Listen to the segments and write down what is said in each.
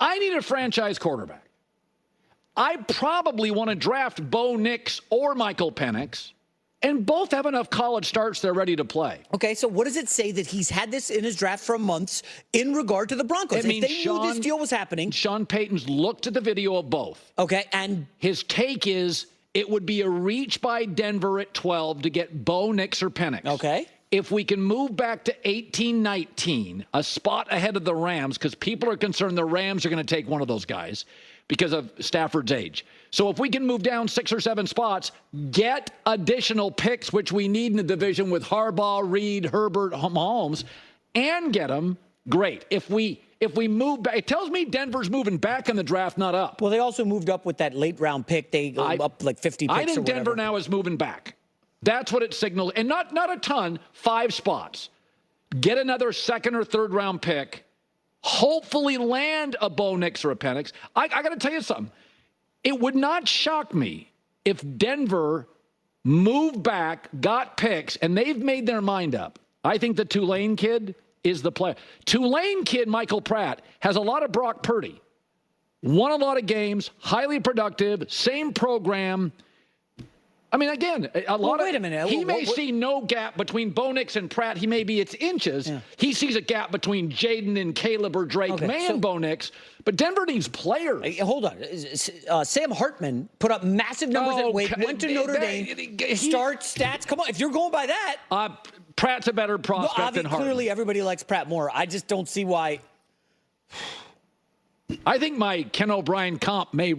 I need a franchise quarterback. I probably want to draft Bo Nix or Michael Penix, and both have enough college starts they're ready to play. Okay, so what does it say that he's had this in his draft for months in regard to the Broncos? It means if they knew this deal was happening. Sean Payton's looked at the video of both. Okay, and his take is it would be a reach by Denver at 12 to get Bo Nix or Penix. Okay. If we can move back to 18-19, a spot ahead of the Rams, because people are concerned the Rams are going to take one of those guys because of Stafford's age. So if we can move down 6 or 7 spots, get additional picks, which we need in the division with Harbaugh, Reed, Herbert, Mahomes, and get them, great. If we move back, it tells me Denver's moving back in the draft, not up. Well, they also moved up with that late round pick. They go up like 50 picks. I think Denver now is moving back. That's what it signals. And not a ton, 5 spots. Get another second or third round pick. Hopefully land a Bo Nix or a Penix. I got to tell you something. It would not shock me if Denver moved back, got picks, and they've made their mind up. I think the Tulane kid is the player. Tulane kid, Michael Pratt, has a lot of Brock Purdy. Won a lot of games, highly productive, same program. I mean, again, wait a minute. He may see no gap between Bo Nix and Pratt. He maybe it's inches. Yeah. He sees a gap between Jaden and Caleb or Drake and Bo Nix. But Denver needs players. Hold on. Sam Hartman put up massive numbers at Wake, went to Notre Dame, start stats. Come on, if you're going by that. Pratt's a better prospect than Hartman. Clearly, everybody likes Pratt more. I just don't see why. I think my Ken O'Brien comp may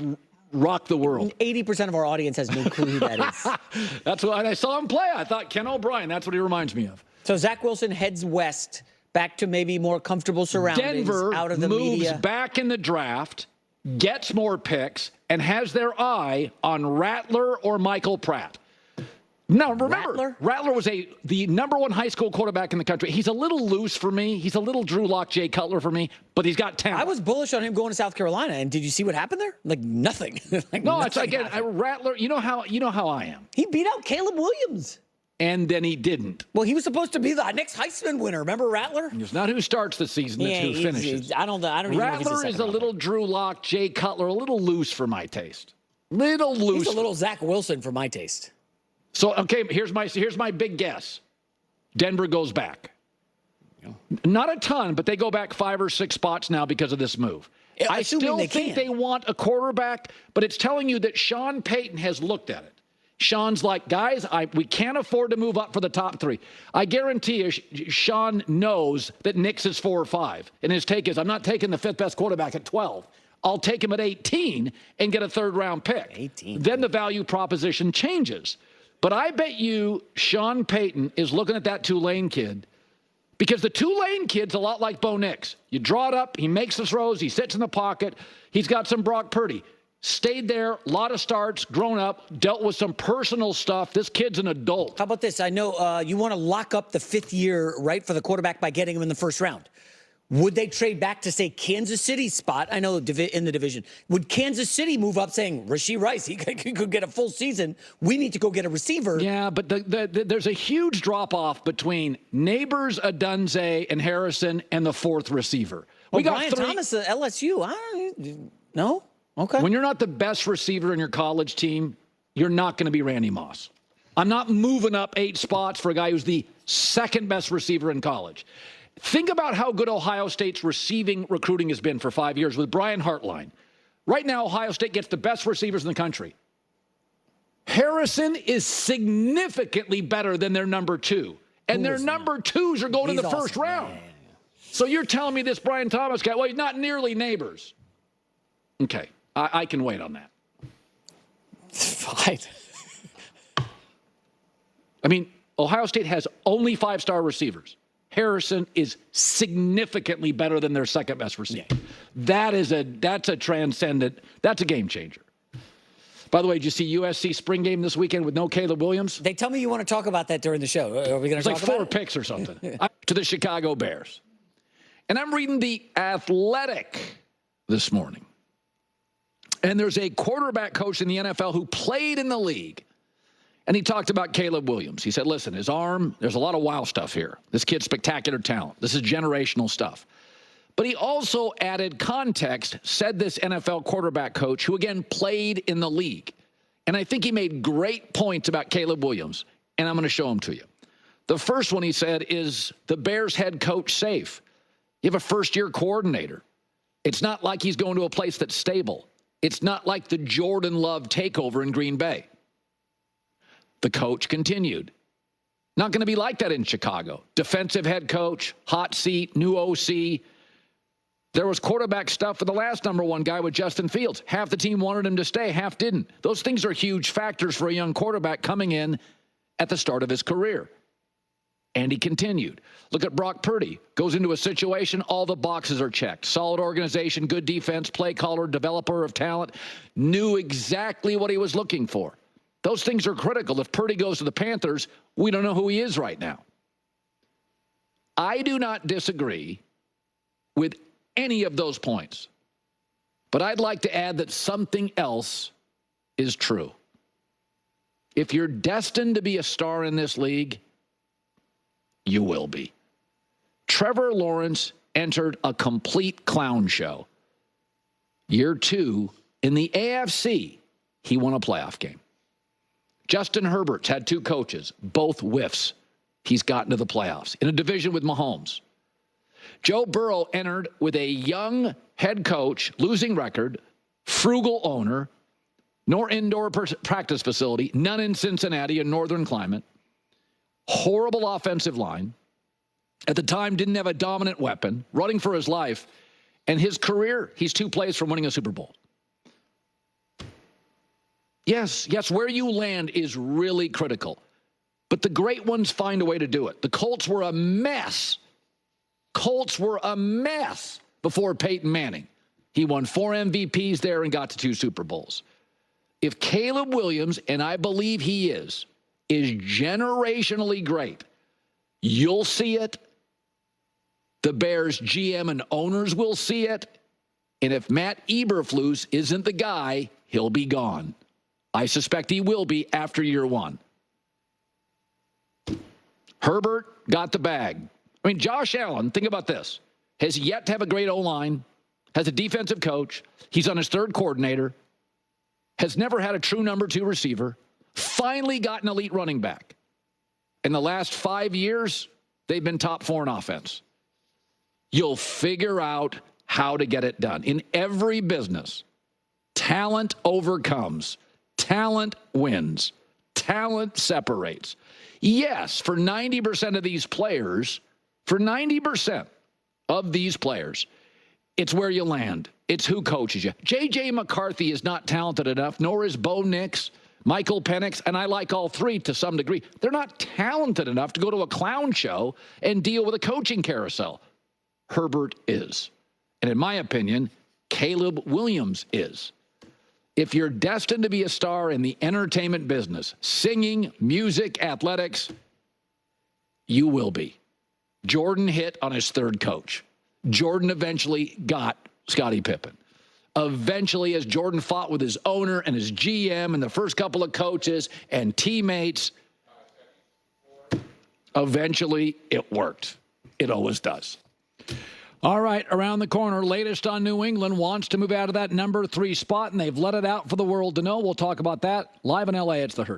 rock the world. 80% of our audience has no clue who that is. That's what I saw him play. I thought Ken O'Brien, that's what he reminds me of. So Zach Wilson heads west, back to maybe more comfortable surroundings. Denver out of the moves media. Back in the draft, gets more picks, and has their eye on Rattler or Michael Pratt. Now, remember, Rattler was the #1 high school quarterback in the country. He's a little loose for me. He's a little Drew Lock, Jay Cutler for me, but he's got talent. I was bullish on him going to South Carolina, and did you see what happened there? Like nothing. No, it's again, Rattler. You know how I am. He beat out Caleb Williams. And then he didn't. Well, he was supposed to be the next Heisman winner. Remember Rattler? It's not who starts the season, it's who finishes. I don't even know if he's Rattler is a little Drew Lock, Jay Cutler, a little loose for my taste. Little loose. He's a little Zach Wilson for my taste. So, okay, here's my big guess. Denver goes back. Not a ton, but they go back 5 or 6 spots now because of this move. I still think they want a quarterback, but it's telling you that Sean Payton has looked at it. Sean's like, guys, we can't afford to move up for the top 3. I guarantee you, Sean knows that Nix is 4 or 5. And his take is, I'm not taking the 5th best quarterback at 12. I'll take him at 18 and get a 3rd-round pick. 18. Then the value proposition changes. But I bet you Sean Payton is looking at that Tulane kid because the Tulane kid's a lot like Bo Nix. You draw it up, he makes the throws, he sits in the pocket, he's got some Brock Purdy. Stayed there, a lot of starts, grown up, dealt with some personal stuff. This kid's an adult. How about this? I know you want to lock up the 5th year, right, for the quarterback by getting him in the 1st round. Would they trade back to, say, Kansas City's spot? I know in the division. Would Kansas City move up saying, Rashee Rice, he could get a full season. We need to go get a receiver. Yeah, but there's a huge drop-off between Neighbors, Adunze, and Harrison and the 4th receiver. We got Brian Thomas at LSU. No? Okay. When you're not the best receiver in your college team, you're not going to be Randy Moss. I'm not moving up 8 spots for a guy who's the 2nd best receiver in college. Think about how good Ohio State's receiving recruiting has been for 5 years with Brian Hartline. Right now, Ohio State gets the best receivers in the country. Harrison is significantly better than their number 2. And their number 2s are going in the 1st round. Yeah. So you're telling me this Brian Thomas guy, well, he's not nearly Neighbors. Okay, I can wait on that. Fine. I mean, Ohio State has only 5-star receivers. Harrison is significantly better than their 2nd best receiver. Yeah. That's a transcendent, that's a game changer. By the way, did you see USC spring game this weekend with no Caleb Williams? They tell me you want to talk about that during the show. Are we going to talk about it? It's like 4 picks or something. To the Chicago Bears. And I'm reading The Athletic this morning. And there's a quarterback coach in the NFL who played in the league. And he talked about Caleb Williams. He said, listen, his arm, there's a lot of wow stuff here. This kid's spectacular talent. This is generational stuff. But he also added context, said this NFL quarterback coach who, again, played in the league. And I think he made great points about Caleb Williams, and I'm going to show them to you. The first one he said is the Bears head coach safe. You have a first-year coordinator. It's not like he's going to a place that's stable. It's not like the Jordan Love takeover in Green Bay. The coach continued. Not going to be like that in Chicago. Defensive head coach, hot seat, new OC. There was quarterback stuff for the last number one guy with Justin Fields. Half the team wanted him to stay, half didn't. Those things are huge factors for a young quarterback coming in at the start of his career. And he continued. Look at Brock Purdy. Goes into a situation, all the boxes are checked. Solid organization, good defense, play caller, developer of talent. Knew exactly what he was looking for. Those things are critical. If Purdy goes to the Panthers, we don't know who he is right now. I do not disagree with any of those points. But I'd like to add that something else is true. If you're destined to be a star in this league, you will be. Trevor Lawrence entered a complete clown show. Year 2, in the AFC, he won a playoff game. Justin Herbert's had 2 coaches, both whiffs. He's gotten to the playoffs in a division with Mahomes. Joe Burrow entered with a young head coach, losing record, frugal owner, nor indoor practice facility, none in Cincinnati, a northern climate. Horrible offensive line. At the time, didn't have a dominant weapon, running for his life. And his career, he's 2 plays from winning a Super Bowl. Yes, where you land is really critical. But the great ones find a way to do it. The Colts were a mess. Before Peyton Manning. He won 4 MVPs there and got to 2 Super Bowls. If Caleb Williams, and I believe he is generationally great, you'll see it. The Bears GM and owners will see it. And if Matt Eberflus isn't the guy, he'll be gone. I suspect he will be after year 1. Herbert got the bag. I mean, Josh Allen, think about this, has yet to have a great O-line, has a defensive coach. He's on his 3rd coordinator, has never had a true number 2 receiver, finally got an elite running back. In the last 5 years, they've been top 4 in offense. You'll figure out how to get it done. In every business, talent overcomes. Talent wins. Talent separates. Yes, for 90% of these players, it's where you land. It's who coaches you. J.J. McCarthy is not talented enough, nor is Bo Nix, Michael Penix, and I like all 3 to some degree. They're not talented enough to go to a clown show and deal with a coaching carousel. Herbert is. And in my opinion, Caleb Williams is. If you're destined to be a star in the entertainment business, singing, music, athletics, you will be. Jordan hit on his 3rd coach. Jordan eventually got Scottie Pippen. Eventually, as Jordan fought with his owner and his GM and the first couple of coaches and teammates, eventually it worked. It always does. All right, around the corner, latest on New England wants to move out of that number 3 spot, and they've let it out for the world to know. We'll talk about that live in L.A. It's The Herd.